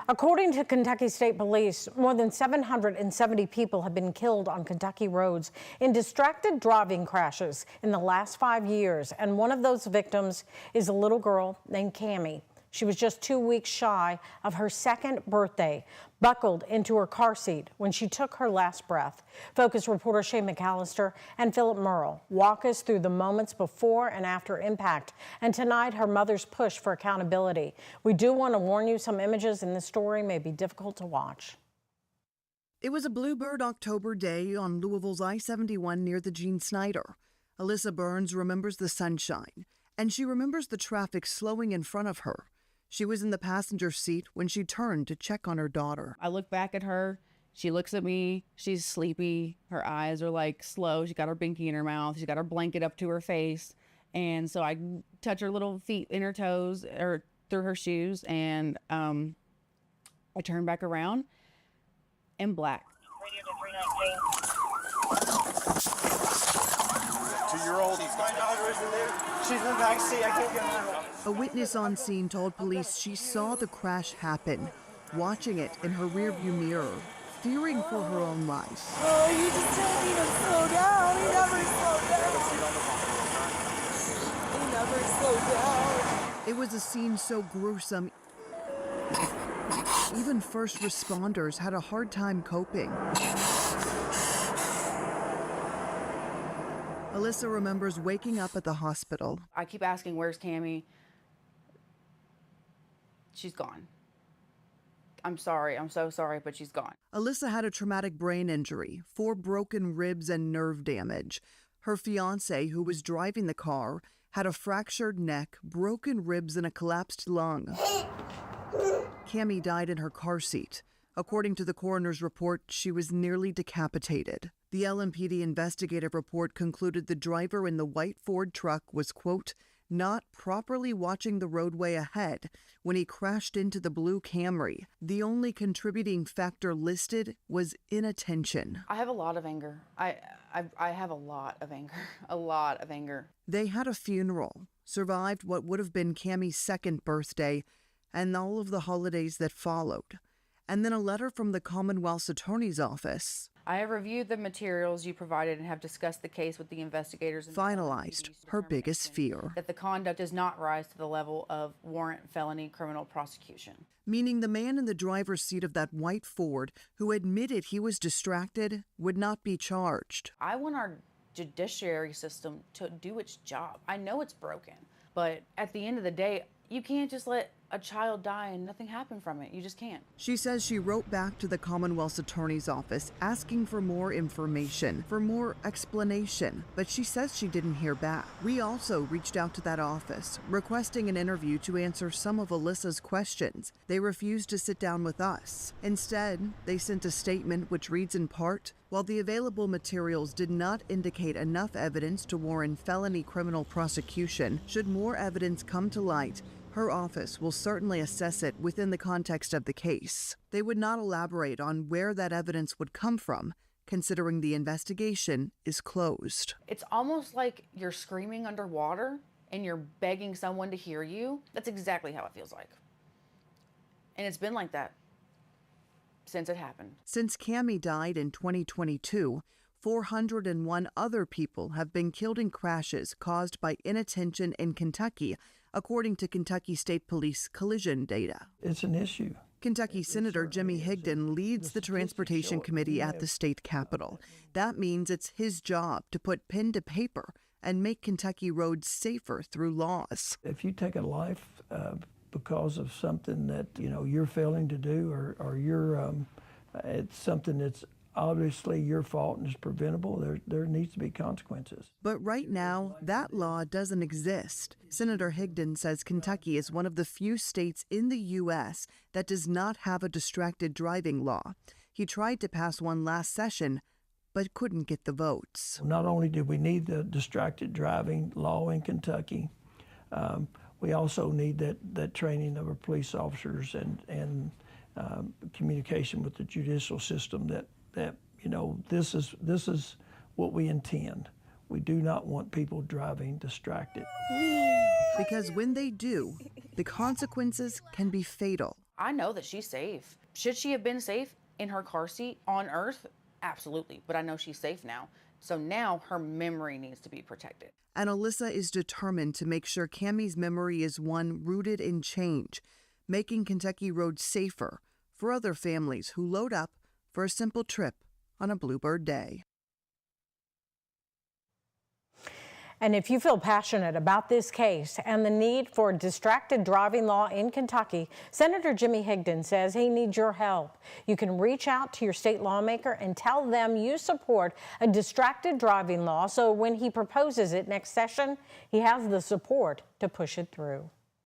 According to Kentucky State Police, more than 770 people have been killed on Kentucky roads in distracted driving crashes in the last 5 years. And one of those victims is a little girl named Cammy. She was just 2 weeks shy of her second birthday, buckled into her car seat when she took her last breath. Focus reporter Shane McAllister and Philip Merle walk us through the moments before and after impact, and tonight her mother's push for accountability. We do want to warn you, some images in this story may be difficult to watch. It was a bluebird October day on Louisville's I-71 near the Gene Snyder. Alyssa Burns remembers the sunshine, and she remembers the traffic slowing in front of her. She was in the passenger seat when she turned to check on her daughter. I look back at her. She looks at me. She's sleepy. Her eyes are like slow. She got her binky in her mouth. She's got her blanket up to her face. And so I touch her little feet in her toes or through her shoes. And I turn back around and black. 2-year-old. My daughter isn't there. She's in the back seat. I can't get her. A witness on scene told police she saw the crash happen, watching it in her rearview mirror, fearing for her own life. Oh, you just don't even slow down. He never slowed down. It was a scene so gruesome, even first responders had a hard time coping. Alyssa remembers waking up at the hospital. I keep asking, where's Cammy? She's gone. I'm sorry. I'm so sorry, but she's gone. Alyssa had a traumatic brain injury, 4 broken ribs and nerve damage. Her fiancé, who was driving the car, had a fractured neck, broken ribs, and a collapsed lung. Cammy died in her car seat. According to the coroner's report, she was nearly decapitated. The LMPD investigative report concluded the driver in the white Ford truck was, quote, not properly watching the roadway ahead when he crashed into the blue Camry. The only contributing factor listed was inattention. I have a lot of anger. I have a lot of anger. A lot of anger. They had a funeral, survived what would have been Cammy's second birthday, and all of the holidays that followed. And then a letter from the Commonwealth's Attorney's Office. I have reviewed the materials you provided and have discussed the case with the investigators. Finalized her biggest fear. That the conduct does not rise to the level of warrant felony criminal prosecution. Meaning the man in the driver's seat of that white Ford who admitted he was distracted would not be charged. I want our judiciary system to do its job. I know it's broken, but at the end of the day, you can't just let a child die and nothing happen from it. You just can't. She says she wrote back to the Commonwealth's Attorney's Office asking for more information, for more explanation, but she says she didn't hear back. We also reached out to that office, requesting an interview to answer some of Alyssa's questions. They refused to sit down with us. Instead, they sent a statement which reads in part, while the available materials did not indicate enough evidence to warrant felony criminal prosecution, should more evidence come to light, her office will certainly assess it within the context of the case. They would not elaborate on where that evidence would come from, considering the investigation is closed. It's almost like you're screaming underwater and you're begging someone to hear you. That's exactly how it feels like. And it's been like that since it happened. Since Cammy died in 2022, 401 other people have been killed in crashes caused by inattention in Kentucky, according to Kentucky State Police collision data. It's an issue. Kentucky Senator Jimmy Higdon leads the Transportation Committee at the state capitol. That means it's his job to put pen to paper and make Kentucky roads safer through laws. If you take a life because of something that you're failing to do, or you're it's something that's obviously your fault and is preventable, there needs to be consequences. But right now, that law doesn't exist. Senator Higdon says Kentucky is one of the few states in the U.S. that does not have a distracted driving law. He tried to pass one last session, but couldn't get the votes. Not only did we need the distracted driving law in Kentucky, we also need that training of our police officers and communication with the judicial system that this is what we intend. We do not want people driving distracted. Because when they do, the consequences can be fatal. I know that she's safe. Should she have been safe in her car seat on Earth? Absolutely. But I know she's safe now. So now her memory needs to be protected. And Alyssa is determined to make sure Cammy's memory is one rooted in change, making Kentucky roads safer for other families who load up for a simple trip on a Bluebird day. And if you feel passionate about this case and the need for a distracted driving law in Kentucky, Senator Jimmy Higdon says he needs your help. You can reach out to your state lawmaker and tell them you support a distracted driving law so when he proposes it next session, he has the support to push it through.